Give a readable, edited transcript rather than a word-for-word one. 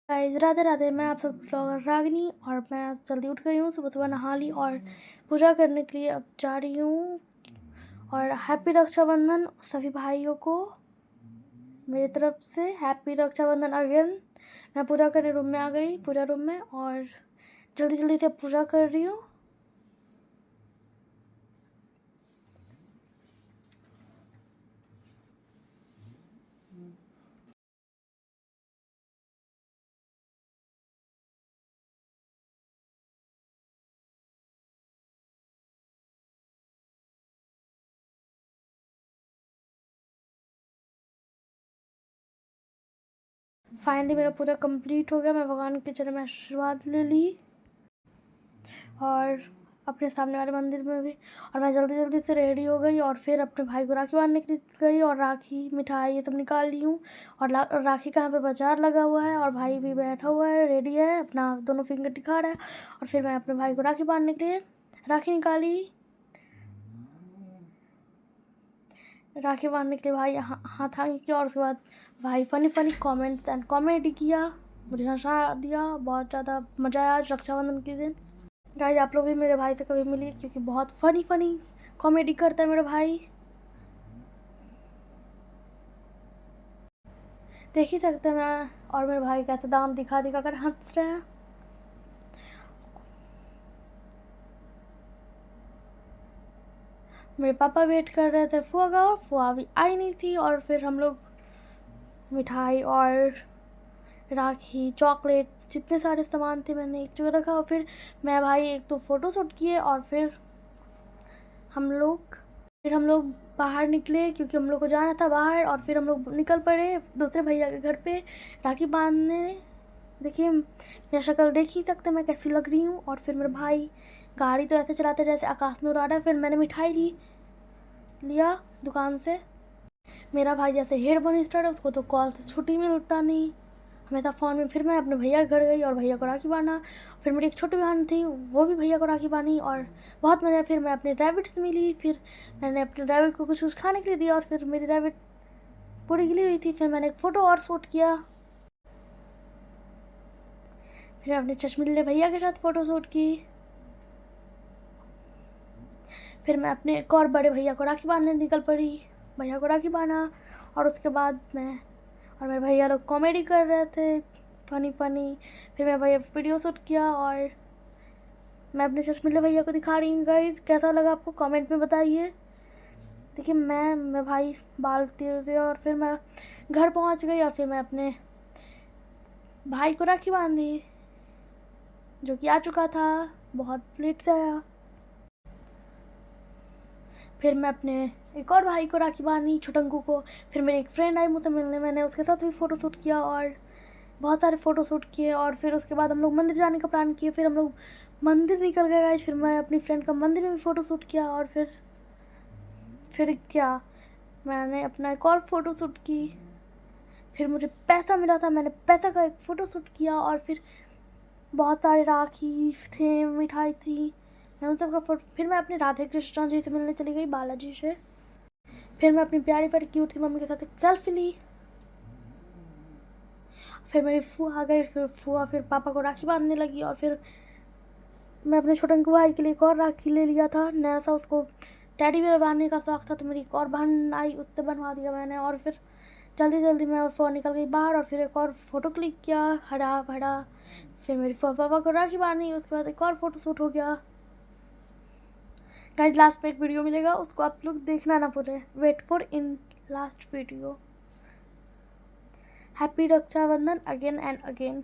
Guys Radhe Radhe. मैं आप सब ब्लॉगर रागिनी और मैं आज जल्दी उठ गई हूँ। सुबह सुबह नहा ली और पूजा करने के लिए अब जा रही हूँ। और हैप्पी रक्षाबंधन सभी भाइयों को मेरी तरफ से। Happy Rakshabandhan again. मैं पूजा करने रूम में आ गई, पूजा रूम में, और जल्दी जल्दी से पूजा कर रही हूँ। फाइनली मेरा पूजा कंप्लीट हो गया। मैं भगवान के चरण में आशीर्वाद ले ली और अपने सामने वाले मंदिर में भी। और मैं जल्दी जल्दी से रेडी हो गई और फिर अपने भाई को राखी बांधने के लिए गई और राखी मिठाई ये सब निकाल ली हूँ। और राखी का यहाँ पे बाजार लगा हुआ है और भाई भी बैठा हुआ है, रेडी है, अपना दोनों फिंगर दिखा रहा है। और फिर मैं अपने भाई को राखी बांधने के लिए राखी निकाली। राखी बांधने के लिए भाई हाथ आगे किया और उसके बाद भाई funny funny comments and comedy किया, मुझे हंसा दिया। बहुत ज़्यादा मज़ा आया आज रक्षाबंधन के दिन। गाइस आप लोग भी मेरे भाई से कभी मिलिए क्योंकि बहुत फनी फनी कॉमेडी करता है मेरा भाई। देख ही सकते हैं मैं और मेरे भाई कैसे दांत दिखा दिखा कर हंस रहे हैं। मेरे पापा वेट कर रहे थे फुआ का और फुआ भी आई नहीं थी। और फिर हम लोग मिठाई और राखी चॉकलेट जितने सारे सामान थे मैंने एक जगह रखा। और फिर मैं भाई एक तो फ़ोटो शूट किए और फिर हम लोग बाहर निकले क्योंकि हम लोग को जाना था बाहर। और फिर हम लोग निकल पड़े दूसरे भैया के घर पे राखी बांधने। देखिए मेरा शक्ल देख ही सकते मैं कैसी लग रही हूँ। और फिर मेरा भाई गाड़ी तो ऐसे चलाते जैसे आकाश में उड़ा रहा है। फिर मैंने मिठाई लिया दुकान से। मेरा भाई जैसे हेड बन स्टार्ट है, उसको तो कॉल से छुट्टी मिलता नहीं, हमेशा फ़ोन में। फिर मैं अपने भैया के घर गई और भैया को राखी बांधा। फिर मेरी एक छोटी बहन थी, वो भी भैया को राखी बांधी और बहुत मज़ा। फिर मैं अपने रैबिट से मिली। फिर मैंने अपने रैबिट को कुछ खाने के लिए दिया और फिर मेरी रैबिट पूरी गिली हुई थी। फिर मैंने एक फ़ोटो और शूट किया। फिर मैं अपने चश्मिले भैया के साथ फ़ोटो शूट की। फिर मैं अपने एक और बड़े भैया को राखी बांधने निकल पड़ी, भैया को राखी बांधा। और उसके बाद मैं और मेरे भैया लोग कॉमेडी कर रहे थे, फ़नी फ़नी। फिर मैं भैया वीडियो शूट किया और मैं अपने चश्मिले भैया को दिखा रही हूँ। गाइस कैसा लगा आपको कमेंट में बताइए। देखिए मैं भाई बाल थे और फिर मैं घर पहुँच गई और फिर मैं अपने भाई को राखी बांधी जो कि आ चुका था, बहुत लेट से आया। फिर मैं अपने एक और भाई को राखी बांधी, छोटंकू को। फिर मेरी एक फ्रेंड आई मुझसे मिलने, मैंने उसके साथ भी फ़ोटो शूट किया और बहुत सारे फ़ोटो शूट किए। और फिर उसके बाद हम लोग मंदिर जाने का प्लान किए। फिर हम लोग मंदिर निकल गए गाइस। फिर मैं अपनी फ्रेंड का मंदिर में भी फ़ोटो शूट किया। और फिर क्या, मैंने अपना एक और फ़ोटो शूट की। फिर मुझे पैसा मिला था, मैंने पैसा का एक फ़ोटो शूट किया। और फिर बहुत सारे राखी थे, मिठाई थी, मैं उन सब का फोटो। फिर मैं अपने राधे कृष्णा जी से मिलने चली गई, बालाजी से। फिर मैं अपनी प्यारी प्यारी क्यूट सी मम्मी के साथ एक सेल्फी ली। फिर मेरी फूआ आ गई। फिर पापा को राखी बांधने लगी। और फिर मैं अपने छोटे भाई के लिए एक और राखी ले लिया था नया सा, उसको टेडी बियर बांधने का शौक़ था तो मेरी एक और बहन आई, उससे बनवा दिया मैंने। और फिर जल्दी जल्दी मैं और फ़ोन निकल गई बाहर और फिर एक और फ़ोटो क्लिक किया हरा भरा। फिर मेरी पापा को राखी बांधी, उसके बाद एक और फ़ोटो शूट हो गया। गाइस लास्ट में एक वीडियो मिलेगा, उसको आप लोग देखना ना भूलें, wait for in last video. Happy Rakshabandhan again and again.